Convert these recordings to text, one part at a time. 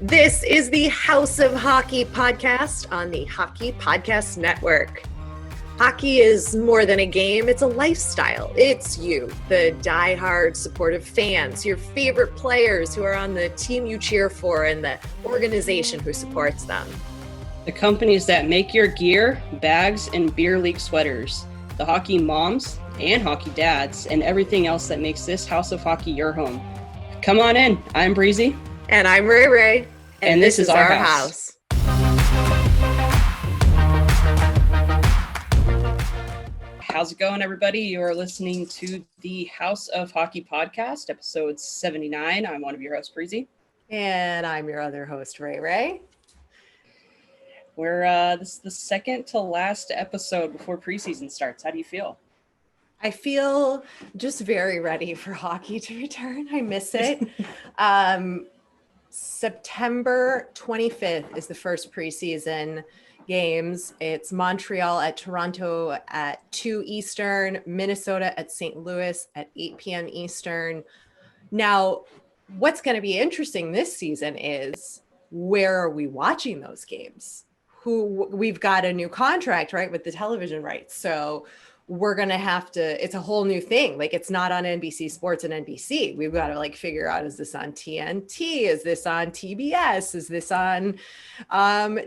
This is the House of Hockey podcast on the Hockey Podcast Network. Hockey is more than a game, it's a lifestyle. It's you, the diehard supportive fans, your favorite players who are on the team you cheer for, and the organization who supports them. The companies that make your gear, bags, and beer league sweaters. The hockey moms and hockey dads, and everything else that makes this House of Hockey your home. Come on in. I'm Breezy. And I'm Rae Rae. And this is our house. How's it going, everybody? You are listening to the House of Hockey podcast, episode 79. I'm one of your hosts, Breezy. And I'm your other host, Rae Rae. This is the second to last episode before preseason starts. How do you feel? I feel just very ready for hockey to return. I miss it. September 25th is the first preseason games. It's Montreal at Toronto at 2 Eastern, Minnesota at St. Louis at 8 p.m. Eastern. Now, what's going to be interesting this season is where are we watching those games? We've got a new contract, right, with the television rights. So we're going to have to, it's a whole new thing. Like, it's not on NBC Sports and NBC. We've got to figure out, is this on TNT? Is this on TBS? Is this on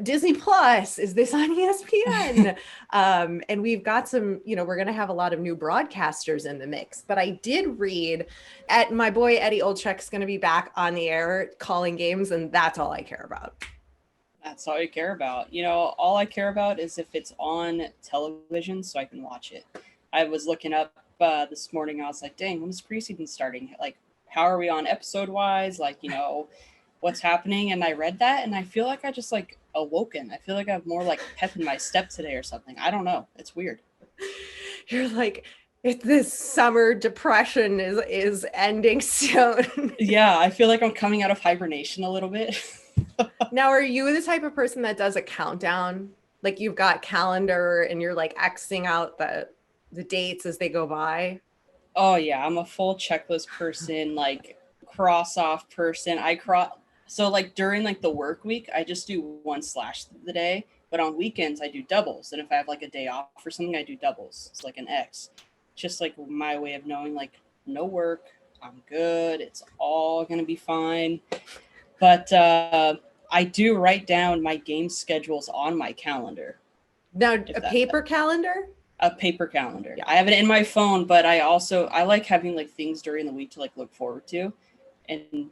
Disney Plus? Is this on ESPN? And we've got some, we're going to have a lot of new broadcasters in the mix. But I did read my boy Eddie Olczyk's going to be back on the air calling games, and that's all I care about. That's all you care about. All I care about is if it's on television so I can watch it. I was looking up this morning. I was like, dang, when's preseason starting? Like, how are we on episode wise? What's happening? And I read that and I feel like I just awoken. I feel like I have more pep in my step today or something. I don't know. It's weird. You're like, if this summer depression is ending soon. Yeah, I feel like I'm coming out of hibernation a little bit. Now, are you the type of person that does a countdown? Like, you've got calendar and you're Xing out the dates as they go by? Oh yeah, I'm a full checklist person, cross off person. So during the work week, I just do one slash the day, but on weekends I do doubles. And if I have a day off or something, I do doubles. It's like an X. Just my way of knowing no work, I'm good. It's all going to be fine. But I do write down my game schedules on my calendar. Now, a paper calendar? A paper calendar. Yeah. I have it in my phone, but I like having things during the week to look forward to. And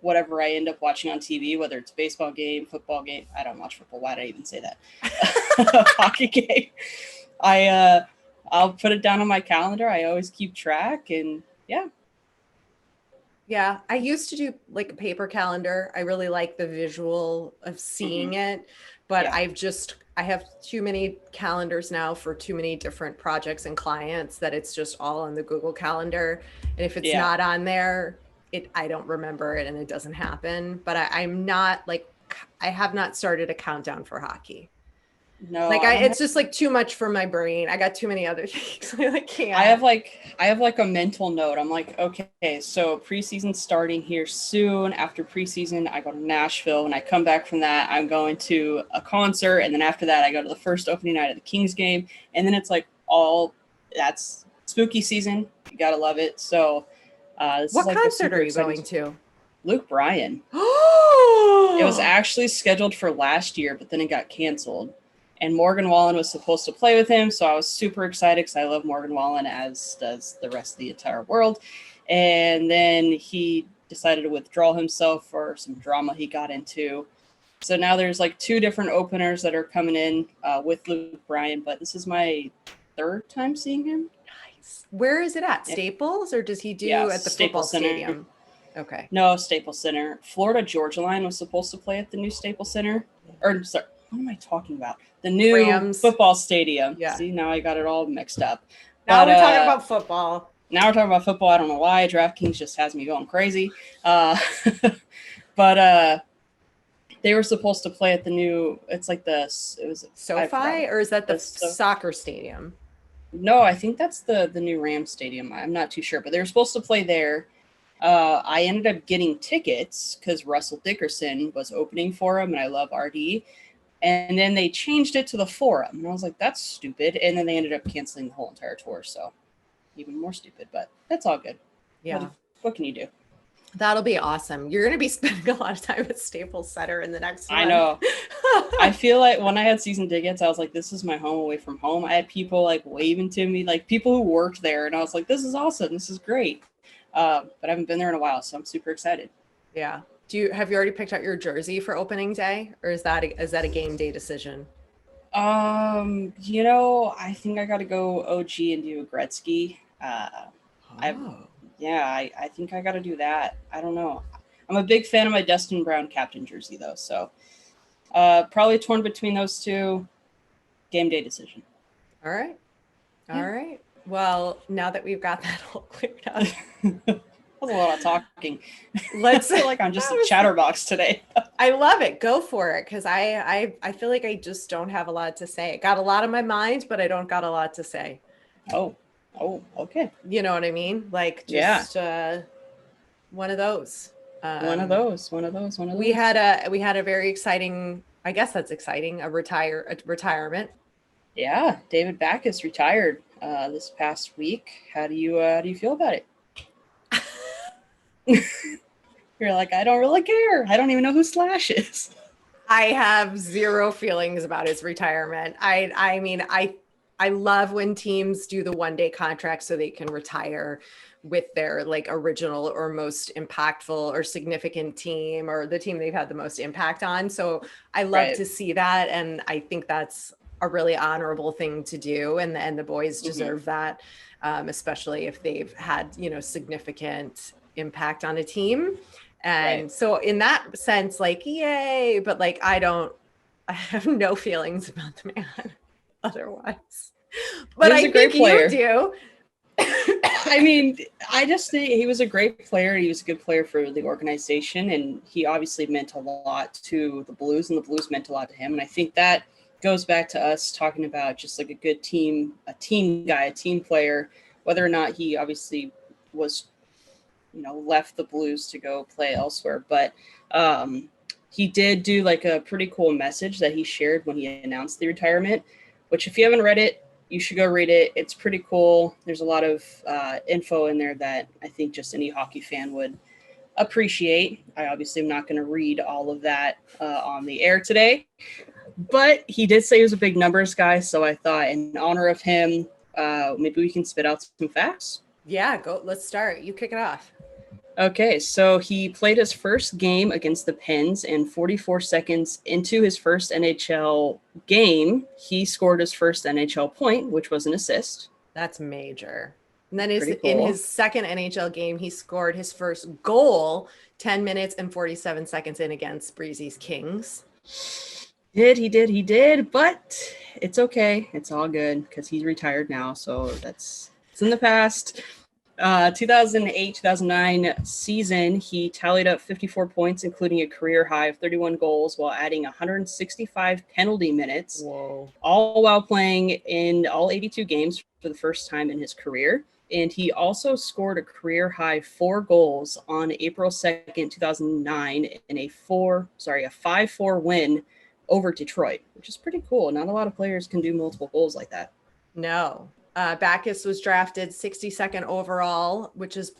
whatever I end up watching on TV, whether it's baseball game, football game. I don't watch football. Why did I even say that? Hockey game. I'll put it down on my calendar. I always keep track, and yeah. Yeah, I used to do a paper calendar. I really like the visual of seeing it, but yeah. I have too many calendars now for too many different projects and clients that it's just all on the Google Calendar. And if it's not on there, I don't remember it and it doesn't happen. But I'm not I have not started a countdown for hockey. No, it's just too much for my brain. I got too many other things. I can't. I have a mental note. I'm okay, so preseason's starting here soon. After preseason, I go to Nashville. When I come back from that, I'm going to a concert, and then after that, I go to the first opening night of the Kings game, and then it's that's spooky season. You gotta love it. So, what concert are you going to? Luke Bryan. It was actually scheduled for last year, but then it got canceled. And Morgan Wallen was supposed to play with him, so I was super excited because I love Morgan Wallen, as does the rest of the entire world. And then he decided to withdraw himself for some drama he got into. So now there's 2 different openers that are coming in with Luke Bryan, but this is my 3rd time seeing him. Nice. Where is it at? Staples, or does he do at the football stadium? Okay. No, Staples Center. Florida Georgia Line was supposed to play at the new Staples Center. Or, sorry, what am I talking about? The new Rams football stadium. Yeah. See, now I got it all mixed up. Now we're talking about football. I don't know why. DraftKings just has me going crazy. But they were supposed to play at the new, it was SoFi, or is that the soccer stadium? No, I think that's the new Rams stadium. I'm not too sure, but they were supposed to play there. I ended up getting tickets because Russell Dickerson was opening for him, and I love RD. And then they changed it to the Forum, and I was like, "That's stupid." And then they ended up canceling the whole entire tour, so even more stupid. But that's all good. Yeah. What can you do? That'll be awesome. You're going to be spending a lot of time at Staples Center in the next one. I know. I feel like when I had season tickets, I was like, this is my home away from home. I had people like waving to me, like people who worked there. And I was like, this is awesome. This is great. But I haven't been there in a while, so I'm super excited. Yeah. Have you already picked out your jersey for opening day, or is that a game day decision? I think I got to go OG and do a Gretzky. I think I got to do that. I don't know. I'm a big fan of my Dustin Brown captain jersey, though. So probably torn between those two. Game day decision. All right. All right. Well, now that we've got that all cleared up. That was a lot of talking. I feel like I'm just a chatterbox today. I love it. Go for it. Because I feel like I just don't have a lot to say. Got a lot on my mind, but I don't got a lot to say. Oh, okay. You know what I mean? Like just one of those. One of those. We had a very exciting, I guess that's exciting, a retirement. Yeah, David Backes retired this past week. How do you feel about it? You're like, I don't really care. I don't even know who Slash is. I have zero feelings about his retirement. I mean, I love when teams do the one-day contract so they can retire with their like original or most impactful or significant team or the team they've had the most impact on. So I love to see that. And I think that's a really honorable thing to do. And the boys deserve that, especially if they've had, significant impact on a team. And so in that sense, like, yay, but like, I have no feelings about the man otherwise, but I think you do. I mean, I just think he was a great player. He was a good player for the organization, and he obviously meant a lot to the Blues, and the Blues meant a lot to him. And I think that goes back to us talking about just like a good team, a team guy, a team player, whether or not he obviously was, left the Blues to go play elsewhere. But he did do like a pretty cool message that he shared when he announced the retirement, which if you haven't read it, you should go read it. It's pretty cool. There's a lot of info in there that I think just any hockey fan would appreciate. I obviously am not going to read all of that on the air today, but he did say he was a big numbers guy. So I thought in honor of him, maybe we can spit out some facts. Yeah, go. Let's start. You kick it off. Okay, so he played his first game against the Pens, and 44 seconds into his first NHL game, he scored his first NHL point, which was an assist. That's major. And then in his second NHL game, he scored his first goal 10 minutes and 47 seconds in against Breezy's Kings. He did, but it's okay. It's all good because he's retired now, so it's in the past. 2008-2009 season, he tallied up 54 points, including a career high of 31 goals while adding 165 penalty minutes. Whoa. All while playing in all 82 games for the first time in his career. And he also scored a career high 4 goals on April 2nd, 2009 in a 5-4 win over Detroit, which is pretty cool. Not a lot of players can do multiple goals like that. No. Backes was drafted 62nd overall, which is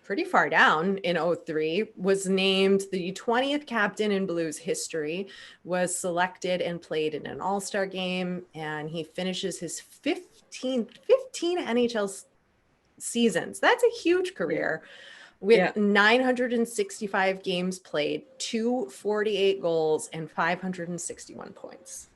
pretty far down in 2003, was named the 20th captain in Blues history, was selected and played in an all-star game, and he finishes his 15 NHL seasons. That's a huge career with 965 games played, 248 goals, and 561 points.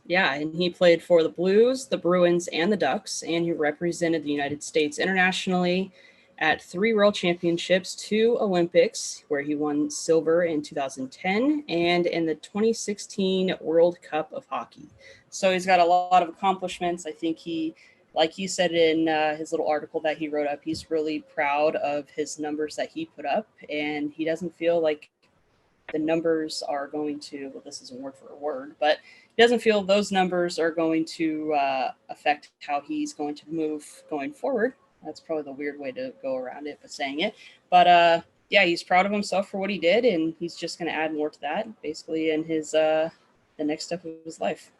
Yeah, and he played for the Blues, the Bruins, and the Ducks, and he represented the United States internationally at 3 World Championships, 2 Olympics, where he won silver in 2010, and in the 2016 World Cup of Hockey. So he's got a lot of accomplishments. I think he, like he said in his little article that he wrote up, he's really proud of his numbers that he put up, and he doesn't feel like the numbers are going to, well, this isn't word for word, but he doesn't feel those numbers are going to affect how he's going to move going forward. That's probably the weird way to go around it, but saying it. But yeah, he's proud of himself for what he did, and he's just going to add more to that, basically, in his the next step of his life.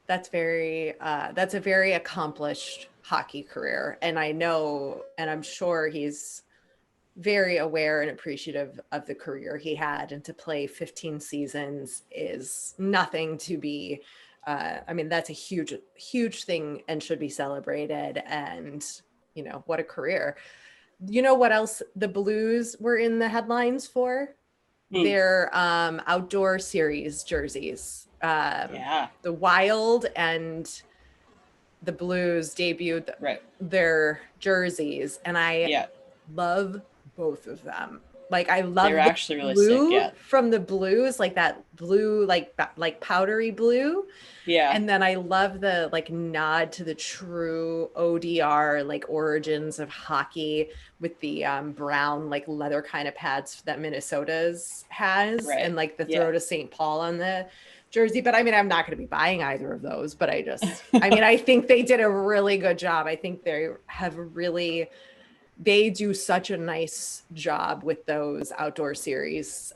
That's a very accomplished hockey career, and I know, and I'm sure he's very aware and appreciative of the career he had, and to play 15 seasons is nothing to be. I mean, that's a huge thing and should be celebrated. And what a career. You know what else the Blues were in the headlines for? Their outdoor series jerseys. Yeah. The Wild and the Blues debuted their jerseys, and I love both of them. Like, I love they're actually really blue sick, from the Blues, like that blue, like powdery blue. Yeah. And then I love the like nod to the true ODR, like origins of hockey, with the brown like leather kind of pads that Minnesota's has, and like the throw to St. Paul on the jersey. But I mean, I'm not going to be buying either of those, but I mean, I think they did a really good job. I think they do such a nice job with those outdoor series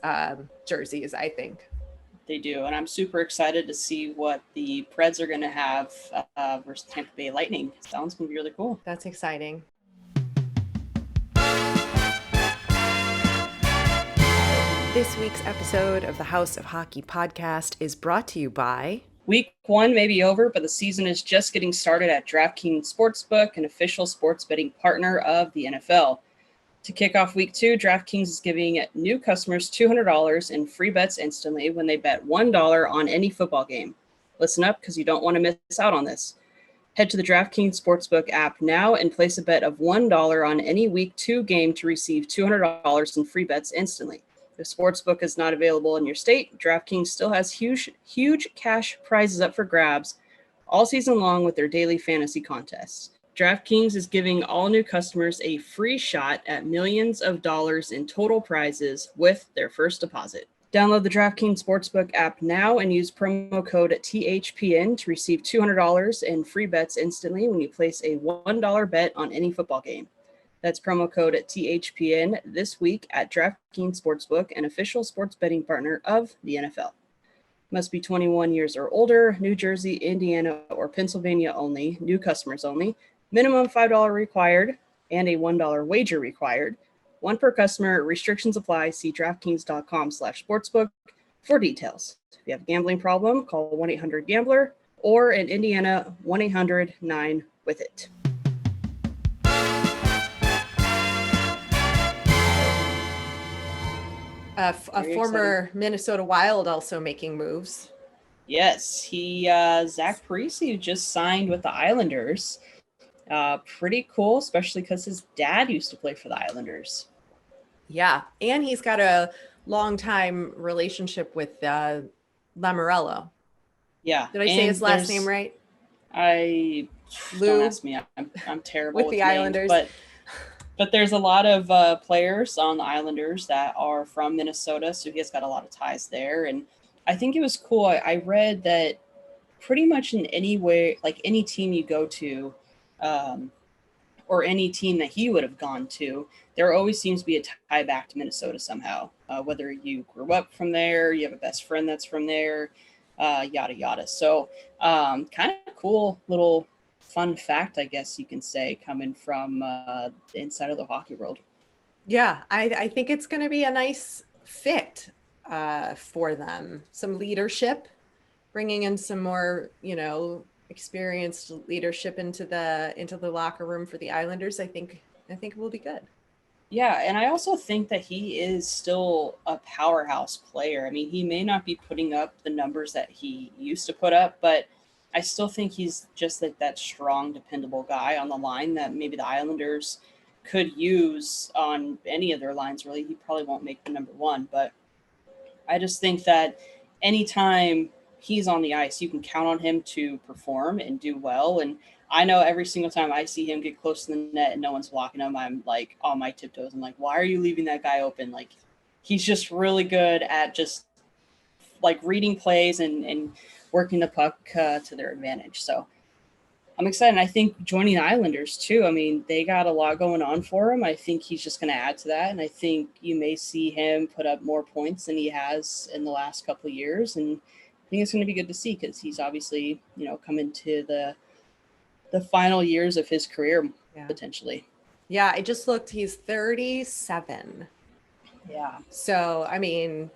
jerseys, I think. They do, and I'm super excited to see what the Preds are going to have versus Tampa Bay Lightning. Sounds going to be really cool. That's exciting. This week's episode of the House of Hockey podcast is brought to you by... Week 1 may be over, but the season is just getting started at DraftKings Sportsbook, an official sports betting partner of the NFL. To kick off Week 2, DraftKings is giving new customers $200 in free bets instantly when they bet $1 on any football game. Listen up, because you don't want to miss out on this. Head to the DraftKings Sportsbook app now and place a bet of $1 on any Week 2 game to receive $200 in free bets instantly. If Sportsbook is not available in your state, DraftKings still has huge cash prizes up for grabs all season long with their daily fantasy contests. DraftKings is giving all new customers a free shot at millions of dollars in total prizes with their first deposit. Download the DraftKings Sportsbook app now and use promo code THPN to receive $200 in free bets instantly when you place a $1 bet on any football game. That's promo code THPN this week at DraftKings Sportsbook, an official sports betting partner of the NFL. Must be 21 years or older, New Jersey, Indiana, or Pennsylvania only, new customers only. Minimum $5 required and a $1 wager required. One per customer. Restrictions apply. See DraftKings.com/sportsbook for details. If you have a gambling problem, call 1-800-GAMBLER or in Indiana, 1-800-9-WITH-IT. A former Minnesota Wild also making moves. Yes, Zack Parise just signed with the Islanders. Pretty cool, especially because his dad used to play for the Islanders. Yeah, and he's got a long-time relationship with Lamoriello. Yeah. Did I say his last name right? Don't ask me. I'm terrible with the names, Islanders. But there's a lot of players on the Islanders that are from Minnesota, so he has got a lot of ties there. And I think it was cool. I read that pretty much in any way, like any team you go to, or any team that he would have gone to, there always seems to be a tie back to Minnesota somehow. Whether you grew up from there, you have a best friend that's from there, yada, yada. So kind of cool little fun fact, I guess you can say, coming from the inside of the hockey world. Yeah, I think it's going to be a nice fit for them. Some leadership, bringing in some more, experienced leadership into the locker room for the Islanders. I think it will be good. Yeah, and I also think that he is still a powerhouse player. I mean, he may not be putting up the numbers that he used to put up, but I still think he's just like that strong, dependable guy on the line that maybe the Islanders could use on any of their lines, really. He probably won't make the number one, but I just think that anytime he's on the ice, you can count on him to perform and do well. And I know every single time I see him get close to the net and no one's blocking him, I'm like on my tiptoes. I'm like, why are you leaving that guy open? Like, he's just really good at just like reading plays and working the puck to their advantage. So I'm excited. And I think joining the Islanders too. I mean, they got a lot going on for him. I think he's just going to add to that, and I think you may see him put up more points than he has in the last couple of years. And I think it's going to be good to see because he's obviously, coming to the final years of his career potentially. Yeah, I just looked. He's 37. Yeah. So I mean,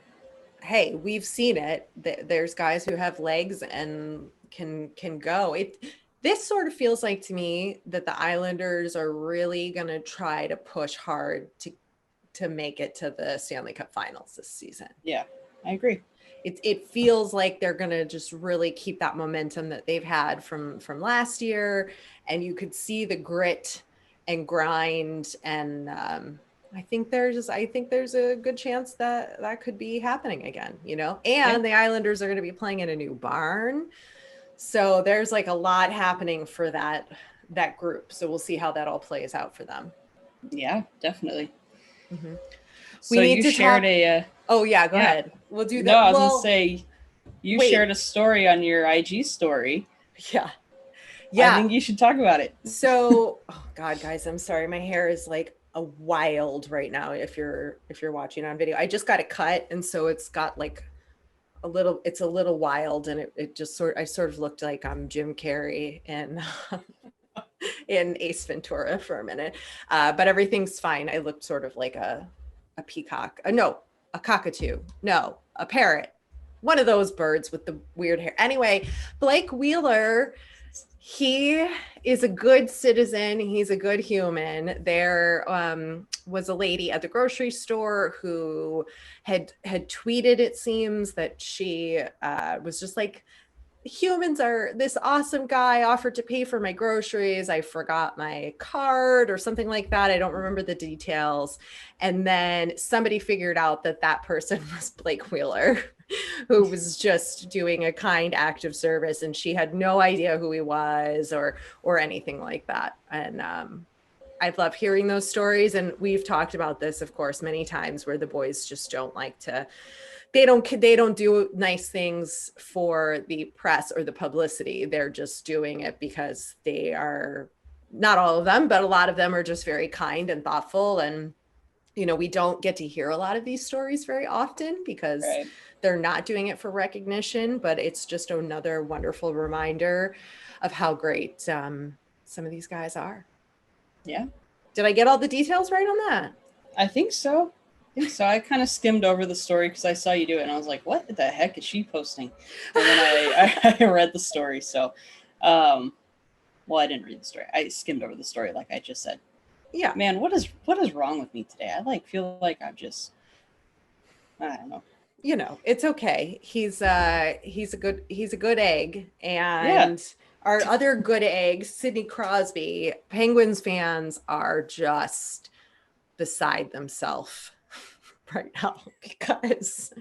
hey, we've seen it. There's guys who have legs and can go. This sort of feels like to me that the Islanders are really going to try to push hard to make it to the Stanley Cup Finals this season. Yeah, I agree. It feels like they're going to just really keep that momentum that they've had from last year, and you could see the grit and grind, and I think there's a good chance that could be happening again, and the Islanders are going to be playing in a new barn. So there's like a lot happening for that group. So we'll see how that all plays out for them. Yeah, definitely. Mm-hmm. So we need to shared talk... Oh yeah, go ahead. We'll do that. No, I was gonna say you shared a story on your IG story. Yeah. I think you should talk about it. So, oh God, guys, I'm sorry. My hair is like a wild right now. If you're watching on video, I just got it cut, and so it's got like it's a little wild, and it just I sort of looked like I'm Jim Carrey in Ace Ventura for a minute, but everything's fine. I looked sort of like a peacock. No, a cockatoo. No, a parrot. One of those birds with the weird hair. Anyway, Blake Wheeler, he is a good citizen. He's a good human. There was a lady at the grocery store who had tweeted, it seems, that she was just like, humans are this awesome guy offered to pay for my groceries. I forgot my card or something like that. I don't remember the details. And then somebody figured out that person was Blake Wheeler, who was just doing a kind act of service, and she had no idea who he was or anything like that. And I love hearing those stories. And we've talked about this, of course, many times, where the boys just don't like to, they don't do nice things for the press or the publicity. They're just doing it because they are, not all of them, but a lot of them are just very kind and thoughtful. And, we don't get to hear a lot of these stories very often because they're not doing it for recognition, but it's just another wonderful reminder of how great some of these guys are. Yeah. Did I get all the details right on that? I think so. I kind of skimmed over the story because I saw you do it, and I was like, what the heck is she posting? And then I read the story. So, well, I didn't read the story. I skimmed over the story, like I just said. Yeah. Man, what is wrong with me today? I feel like I'm just, I don't know. It's okay. He's a good egg. And our other good egg, Sidney Crosby, Penguins fans are just beside themselves right now because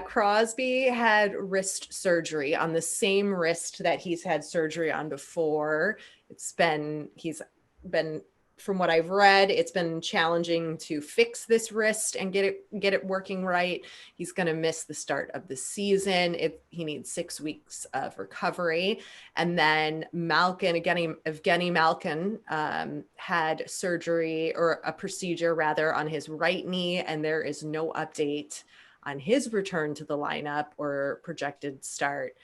Crosby had wrist surgery on the same wrist that he's had surgery on before. He's been, from what I've read, it's been challenging to fix this wrist and get it working right. He's going to miss the start of the season. He needs 6 weeks of recovery. And then Evgeny Malkin had surgery, or a procedure rather, on his right knee, and there is no update on his return to the lineup or projected start.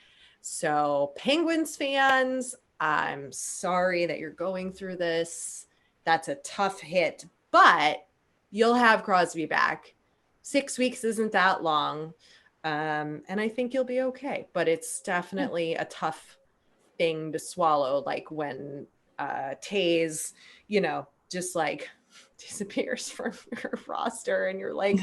So Penguins fans, I'm sorry that you're going through this. That's a tough hit, but you'll have Crosby back. 6 weeks isn't that long. And I think you'll be okay, but it's definitely a tough thing to swallow. Like when Taze, just like disappears from your roster and you're like,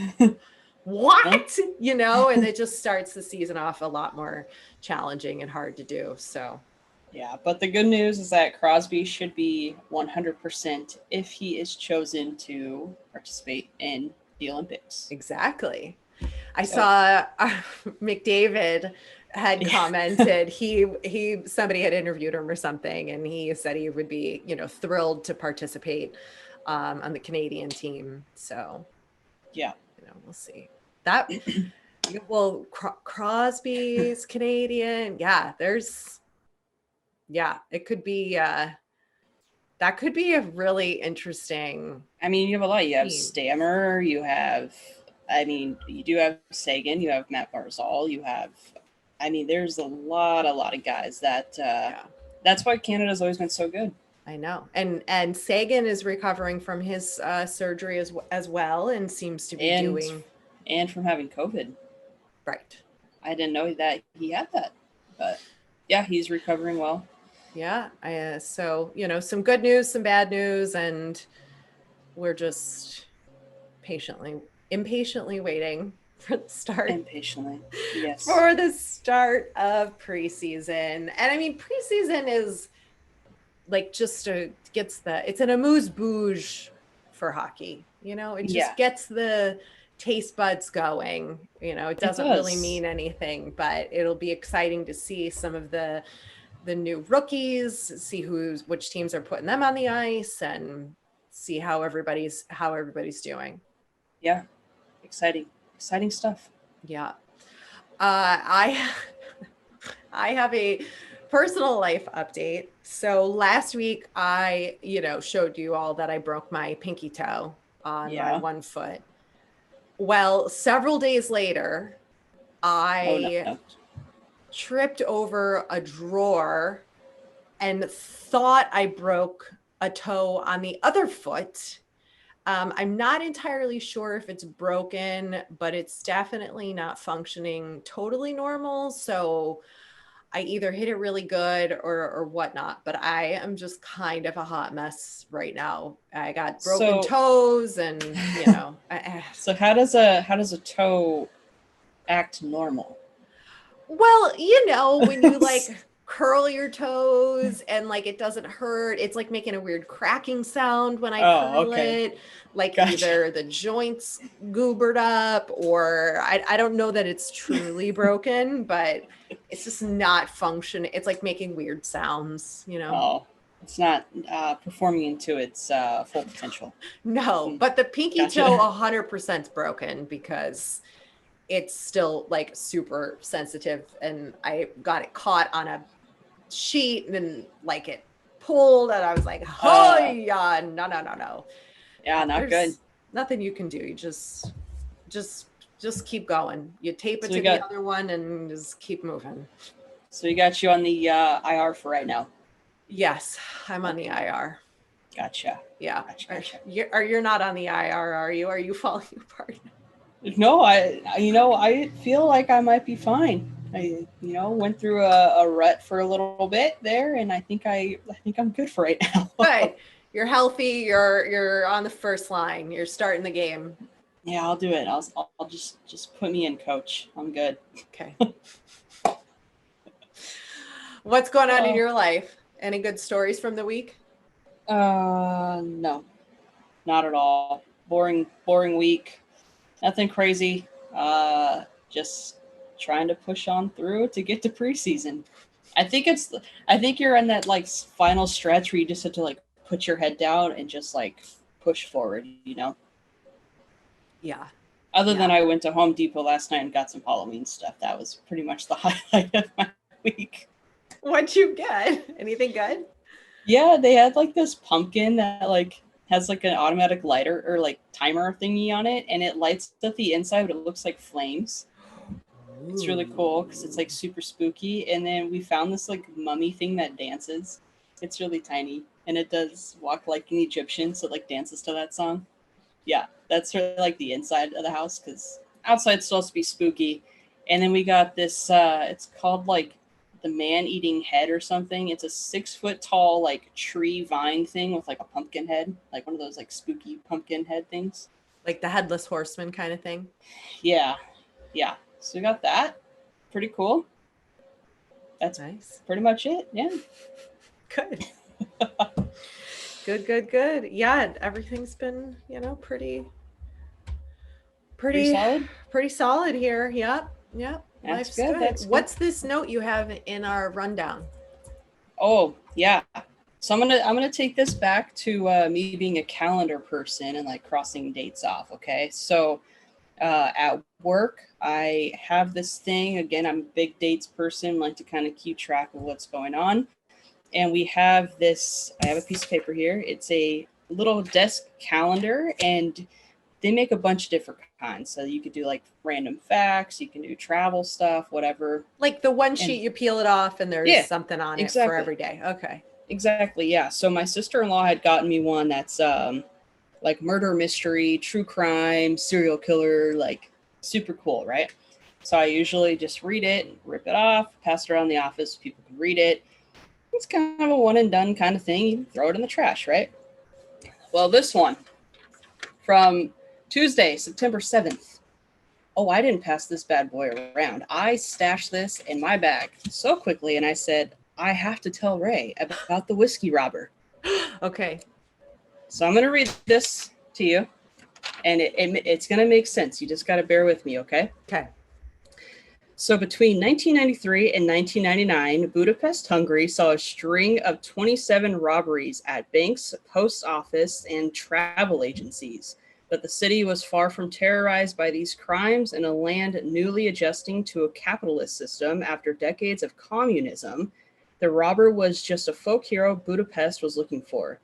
what? And it just starts the season off a lot more challenging and hard to do. So. Yeah, but the good news is that Crosby should be 100% if he is chosen to participate in the Olympics. Exactly. I saw McDavid had commented, somebody had interviewed him or something, and he said he would be, thrilled to participate on the Canadian team. So, yeah, we'll see. That, well, Crosby's Canadian. Yeah, Yeah, it could be that could be a really interesting I mean, you have a lot. You have team. Stammer, you have, I mean, you do have Sagan, you have Matt Barzal, you have, I mean, there's a lot of guys that, Yeah, that's why Canada's always been so good. I know. And Sagan is recovering from his surgery as well and seems to be And, doing and from having COVID. right. I didn't know that he had that, but yeah, he's recovering well. Yeah, so, some good news, some bad news, and we're just impatiently waiting for the start Impatiently. Yes. for the start of preseason. And I mean, preseason is like just it's an amuse-bouche for hockey. It Yeah, just gets the taste buds going. It it doesn't really does. mean anything, but it'll be exciting to see some of the new rookies, see which teams are putting them on the ice, and see how everybody's doing. Yeah, exciting stuff. Yeah. I I have a personal life update. So last week I, showed you all that I broke my pinky toe on my Yeah. one foot. Well, several days later, Oh no. I tripped over a drawer and thought I broke a toe on the other foot. I'm not entirely sure if it's broken, but it's definitely not functioning totally normal. So I either hit it really good or whatnot, but I am just kind of a hot mess right now. I got broken So toes and, so how does a toe act normal? well, when you like curl your toes and like it doesn't hurt, it's like making a weird cracking sound when I Oh, curl okay. it. Like Gotcha. either the joints goobered up or I don't know that it's truly broken, but it's just not functioning. It's like making weird sounds. Oh, it's not performing into its full potential. No, Mm, but the pinky toe gotcha. 100% is broken because it's still like super sensitive and I got it caught on a sheet and then like it pulled and I was like, oh Uh, yeah, no. yeah, not good. There's nothing you can do. You just keep going. You tape it So we to the got other one and just keep moving. so we got you on the IR for right now. Yes, I'm on the Okay, IR. gotcha. Yeah. Gotcha. You're not on the IR, are you? Are you falling apart? No, I feel like I might be fine. I went through a rut for a little bit there, and I think I'm good for right now. Good. You're healthy. You're on the first line. You're starting the game. Yeah, I'll do it. I'll just put me in, coach. I'm good. Okay. What's going on in Oh, your life? Any good stories from the week? no, not at all. Boring week. Nothing crazy. Just trying to push on through to get to preseason. I think you're in that like final stretch where you just have to like put your head down and just like push forward. Yeah. Other Yeah. than I went to Home Depot last night and got some Halloween stuff. That was pretty much the highlight of my week. What'd you get? Anything good? Yeah, they had like this pumpkin that like has like an automatic lighter or like timer thingy on it, and it lights up the inside, but it looks like flames. It's really cool because it's like super spooky. And then we found this like mummy thing that dances. It's really tiny and it does walk like an Egyptian, so it like dances to that song. Yeah, that's really like the inside of the house because outside's supposed to be spooky. And then we got this. It's called like the man eating head or something. It's a 6 foot tall like tree vine thing with like a pumpkin head, like one of those like spooky pumpkin head things. Like the headless horseman kind of thing? Yeah, yeah. So we got that. Pretty cool. That's Nice. pretty much it. Yeah. Good. Good. Yeah, everything's been, Pretty pretty solid. pretty solid here. Yep. That's Life's good. good. That's good. What's this note you have in our rundown? Oh yeah. So I'm gonna take this back to me being a calendar person and like crossing dates off. Okay. So at work, I have this thing. Again, I'm a big dates person, like to kind of keep track of what's going on. And we have this, I have a piece of paper here. It's a little desk calendar, and they make a bunch of different kinds. So you could do like random facts, you can do travel stuff, whatever. Like the one And sheet, you peel it off and there's yeah, something on it for exactly. every day. Okay. Exactly. Yeah. So my sister-in-law had gotten me one that's like murder mystery, true crime, serial killer, like super cool, right? So I usually just read it, rip it off, pass it around the office, people can read it. It's kind of a one and done kind of thing. You throw it in the trash, right? Well, this one from Tuesday, September 7th. Oh, I didn't pass this bad boy around. I stashed this in my bag so quickly, and I said, I have to tell Ray about the whiskey robber. Okay. So I'm going to read this to you, and it's going to make sense. You just got to bear with me, okay? Okay. So between 1993 and 1999, Budapest, Hungary saw a string of 27 robberies at banks, post office, and travel agencies. But the city was far from terrorized by these crimes, in a land newly adjusting to a capitalist system after decades of communism. The robber was just a folk hero Budapest was looking for.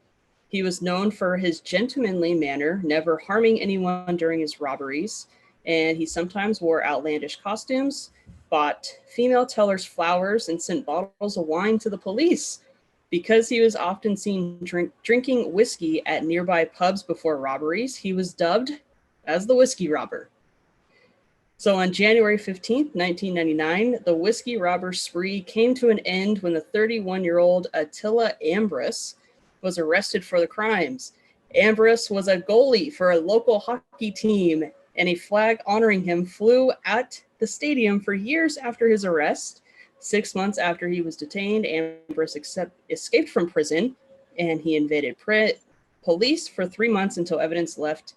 He was known for his gentlemanly manner, never harming anyone during his robberies, and he sometimes wore outlandish costumes, bought female tellers flowers, and sent bottles of wine to the police. Because he was often seen drinking whiskey at nearby pubs before robberies, he was dubbed as the whiskey robber. So on January 15th, 1999, the whiskey robber spree came to an end when the 31-year-old Attila Ambros was arrested for the crimes. Ambros was a goalie for a local hockey team, and a flag honoring him flew at the stadium for years after his arrest. 6 months after he was detained, Ambros escaped from prison, and he evaded police for 3 months until evidence left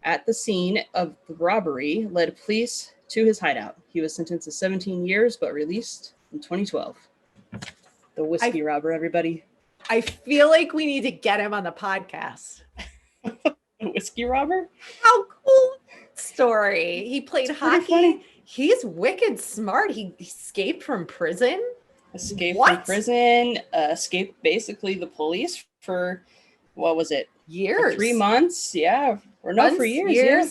at the scene of the robbery led police to his hideout. He was sentenced to 17 years, but released in 2012. The whiskey robber, everybody. I feel like we need to get him on the podcast. The whiskey robber? How cool story. He played hockey. Funny. He's wicked smart. He escaped from prison. Escaped from prison, escaped basically the police for, what was it? Years. 3 months, yeah. Or no, for years. Yeah.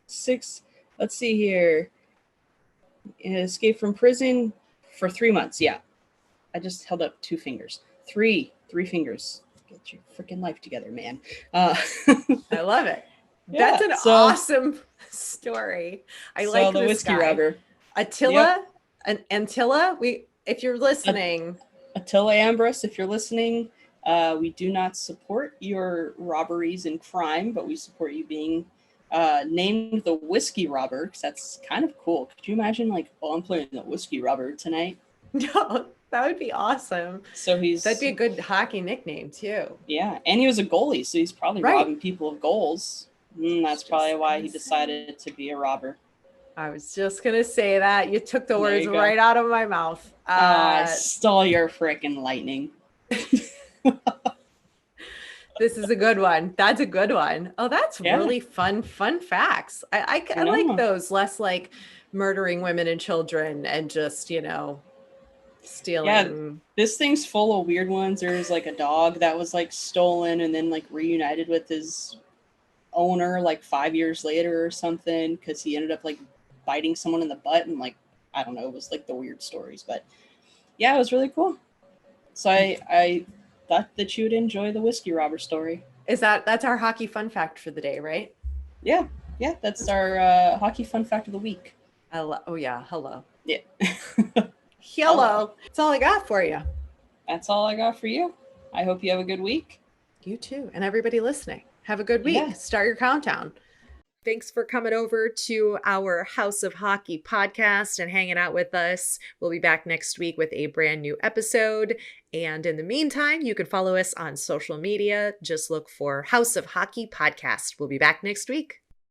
6, let's see here. Escaped from prison for 3 months, yeah. I just held up 2 fingers. Three fingers. Get your freaking life together, man. I love it. Yeah, that's an awesome story. I like the this whiskey guy. robber. Attila, Antilla. If you're listening, Attila Ambros, if you're listening, we do not support your robberies and crime, but we support you being named the whiskey robber, because that's kind of cool. Could you imagine, like, I'm playing the whiskey robber tonight? No, that would be awesome. So that'd be a good hockey nickname too. Yeah, and he was a goalie, so he's probably robbing people of goals. That's probably why he decided to be a robber. I was just gonna say that. You took the words right out of my mouth. I stole your freaking lightning. This is a good one. That's a good one. Oh, that's really fun facts. I like those, less like murdering women and children and just, stealing. Yeah, this thing's full of weird ones. There's like a dog that was like stolen and then like reunited with his owner like 5 years later or something, because he ended up like biting someone in the butt, and like, I don't know, it was like the weird stories. But yeah, it was really cool. So I thought that you would enjoy the whiskey robber story. That's our hockey fun fact for the day, right? Yeah, that's our hockey fun fact of the week. Hello. Yeah. Hello. That's all I got for you. That's all I got for you. I hope you have a good week. You too. And everybody listening, have a good week. Yeah. Start your countdown. Thanks for coming over to our House of Hockey podcast and hanging out with us. We'll be back next week with a brand new episode. And in the meantime, you can follow us on social media. Just look for House of Hockey podcast. We'll be back next week.